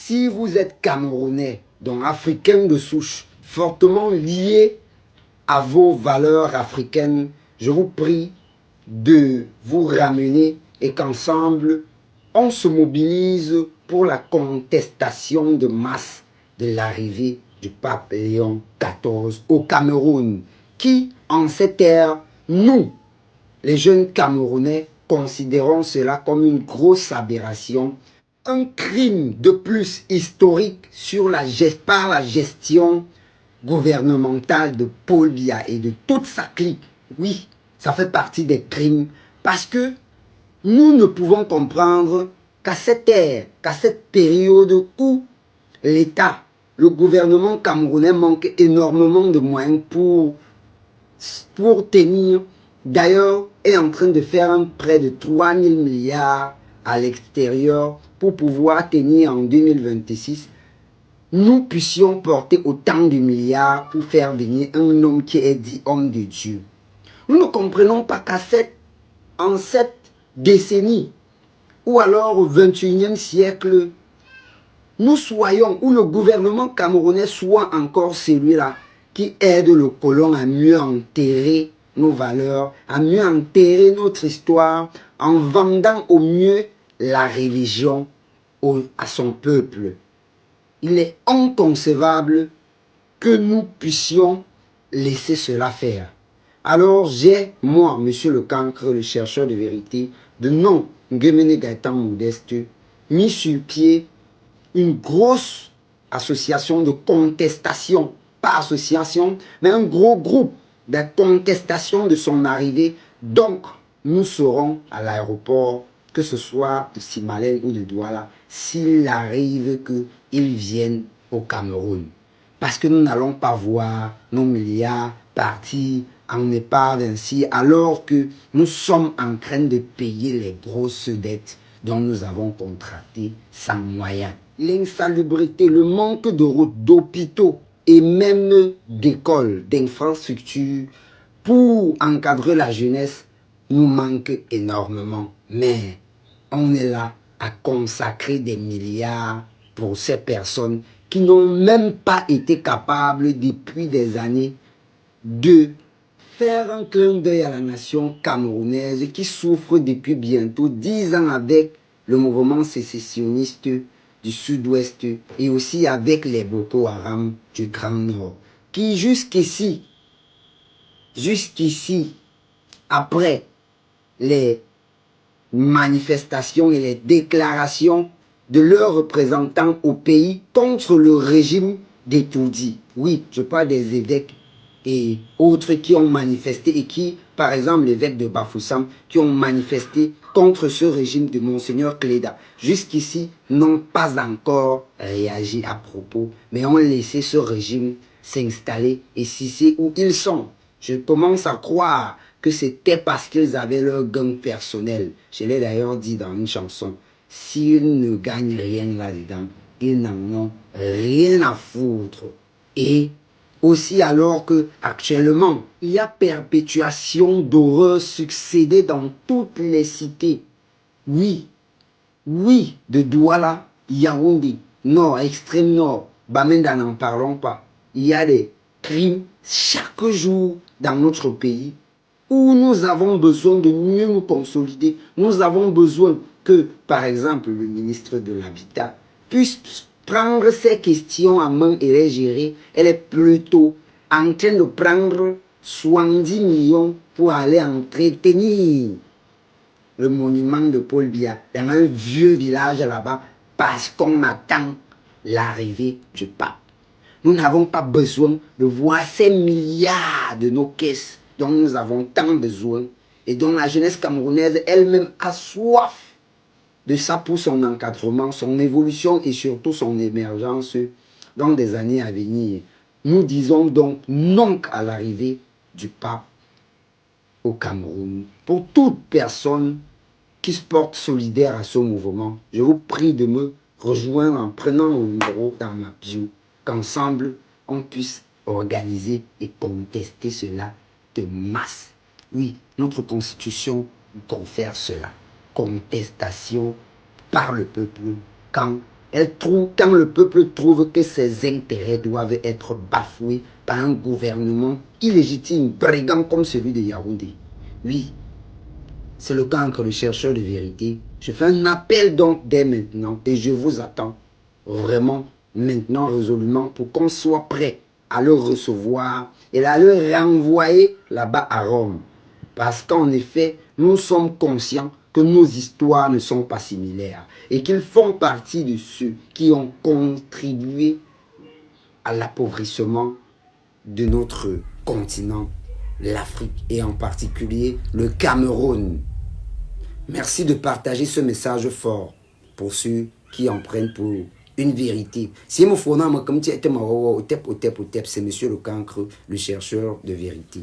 Si vous êtes Camerounais, donc africain de souche, fortement lié à vos valeurs africaines, je vous prie de vous ramener et qu'ensemble, on se mobilise pour la contestation de masse de l'arrivée du pape Léon XIV au Cameroun, qui, en cette ère, nous, les jeunes Camerounais, considérons cela comme une grosse aberration, un crime de plus historique par la gestion gouvernementale de Paul Biya et de toute sa clique. Oui, ça fait partie des crimes parce que nous ne pouvons comprendre qu'à cette ère, qu'à cette période où l'État, le gouvernement camerounais manque énormément de moyens pour tenir. D'ailleurs, est en train de faire un prêt de 3 000 milliards à l'extérieur pour pouvoir tenir en 2026. Nous puissions porter autant de milliards pour faire venir un homme qui est dit homme de Dieu. Nous ne comprenons pas en cette décennie, ou alors au 21e siècle, nous soyons, ou le gouvernement camerounais soit encore celui-là qui aide le colon à mieux enterrer nos valeurs, à mieux enterrer notre histoire, en vendant au mieux la religion à son peuple. Il est inconcevable que nous puissions laisser cela faire. Alors moi, Monsieur Le Cancre, le chercheur de vérité, de nom Nguemene Gaëtan Modeste, mis sur pied une grosse association de contestation, pas association, mais un gros groupe de contestation de son arrivée. Donc, nous serons à l'aéroport, que ce soit de Simalé ou de Douala, s'il arrive qu'ils viennent au Cameroun. Parce que nous n'allons pas voir nos milliards partir en épargne ainsi, alors que nous sommes en train de payer les grosses dettes dont nous avons contracté sans moyens. L'insalubrité, le manque de routes, d'hôpitaux et même d'écoles, d'infrastructures pour encadrer la jeunesse nous manque énormément. Mais on est là à consacrer des milliards pour ces personnes qui n'ont même pas été capables depuis des années de faire un clin d'œil à la nation camerounaise qui souffre depuis bientôt 10 ans avec le mouvement sécessionniste du sud-ouest et aussi avec les Boko Haram du Grand Nord, qui jusqu'ici, après les manifestations et les déclarations de leurs représentants au pays contre le régime d'Etoudi. Oui, je parle des évêques et autres qui ont manifesté et qui, par exemple l'évêque de Bafoussam, qui ont manifesté contre ce régime de Monseigneur Cléda. Jusqu'ici, n'ont pas encore réagi à propos, mais ont laissé ce régime s'installer et c'est où ils sont. Je commence à croire que c'était parce qu'ils avaient leur gang personnel. Je l'ai d'ailleurs dit dans une chanson. S'ils ne gagnent rien là-dedans, ils n'en ont rien à foutre. Et aussi alors que actuellement, il y a perpétuation d'horreurs succédées dans toutes les cités. Oui, de Douala, Yaoundé, Nord, extrême Nord, Bamenda, n'en parlons pas. Il y a des crimes chaque jour dans notre pays où nous avons besoin de mieux nous consolider. Nous avons besoin que, par exemple, le ministre de l'Habitat puisse prendre ces questions en main et les gérer. Elle est plutôt en train de prendre 70 millions pour aller entretenir le monument de Paul Biya dans un vieux village là-bas parce qu'on attend l'arrivée du pape. Nous n'avons pas besoin de voir ces milliards de nos caisses dont nous avons tant besoin et dont la jeunesse camerounaise elle-même a soif de ça pour son encadrement, son évolution et surtout son émergence dans des années à venir. Nous disons donc non à l'arrivée du pape au Cameroun. Pour toute personne qui se porte solidaire à ce mouvement, je vous prie de me rejoindre en prenant le numéro dans ma bio, qu'ensemble on puisse organiser et contester cela de masse. Oui, notre constitution confère cela. Contestation par le peuple quand Quand le peuple trouve que ses intérêts doivent être bafoués par un gouvernement illégitime, brigand comme celui de Yaoundé. Oui, c'est le cancre, le chercheur de vérité. Je fais un appel donc dès maintenant et je vous attends vraiment maintenant résolument pour qu'on soit prêt à le recevoir et à le renvoyer là-bas à Rome. Parce qu'en effet, nous sommes conscients que nos histoires ne sont pas similaires et qu'ils font partie de ceux qui ont contribué à l'appauvrissement de notre continent, l'Afrique et en particulier le Cameroun. Merci de partager ce message fort pour ceux qui en prennent pour une vérité. Si mon comme tu étais c'est monsieur le cancre, le chercheur de vérité.